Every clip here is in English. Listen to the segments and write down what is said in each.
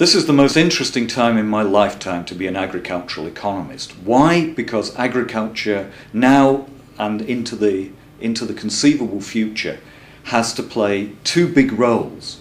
This is the most interesting time in my lifetime to be an agricultural economist. Why? Because agriculture now and into the conceivable future has to play two big roles.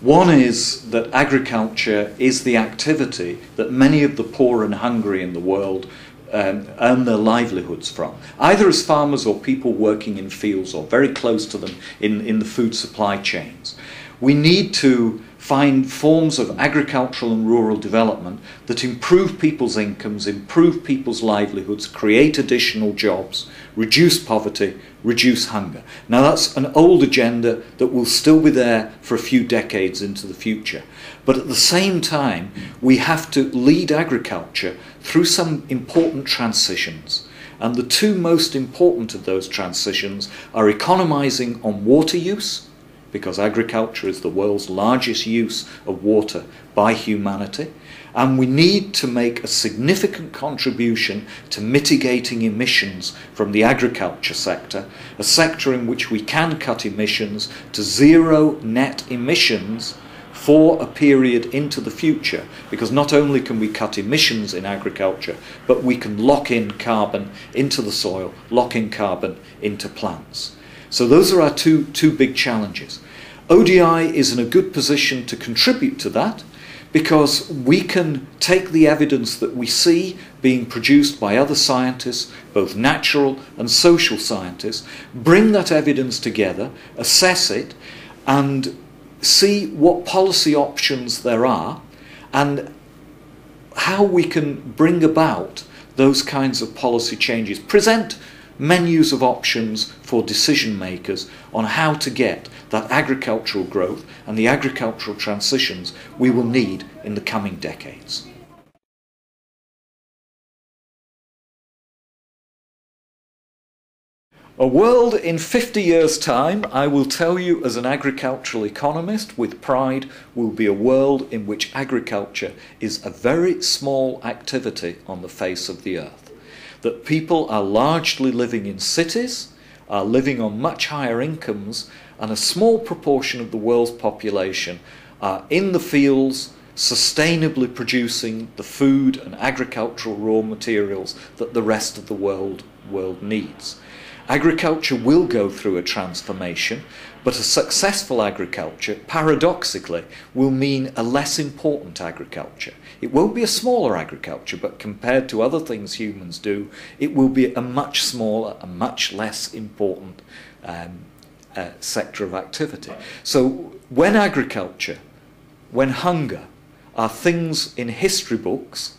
One is that agriculture is the activity that many of the poor and hungry in the world earn their livelihoods from, either as farmers or people working in fields or very close to them in the food supply chains. We need to find forms of agricultural and rural development that improve people's incomes, improve people's livelihoods, create additional jobs, reduce poverty, reduce hunger. Now that's an old agenda that will still be there for a few decades into the future. But at the same time, we have to lead agriculture through some important transitions. And the two most important of those transitions are economizing on water use, because agriculture is the world's largest use of water by humanity, and we need to make a significant contribution to mitigating emissions from the agriculture sector, a sector in which we can cut emissions to zero net emissions for a period into the future, because not only can we cut emissions in agriculture, but we can lock in carbon into the soil, lock in carbon into plants. So those are our two big challenges. ODI is in a good position to contribute to that because we can take the evidence that we see being produced by other scientists, both natural and social scientists, bring that evidence together, assess it, and see what policy options there are and how we can bring about those kinds of policy changes. Present menus of options for decision makers on how to get that agricultural growth and the agricultural transitions we will need in the coming decades. A world in 50 years' time, I will tell you as an agricultural economist with pride, will be a world in which agriculture is a very small activity on the face of the earth. That people are largely living in cities, are living on much higher incomes, and a small proportion of the world's population are in the fields, sustainably producing the food and agricultural raw materials that the rest of the world needs. Agriculture will go through a transformation, but a successful agriculture, paradoxically, will mean a less important agriculture. It won't be a smaller agriculture, but compared to other things humans do, it will be a much smaller, a much less important sector of activity. So when agriculture, when hunger are things in history books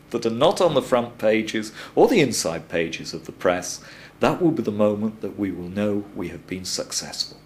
that are not on the front pages or the inside pages of the press, that will be the moment that we will know we have been successful.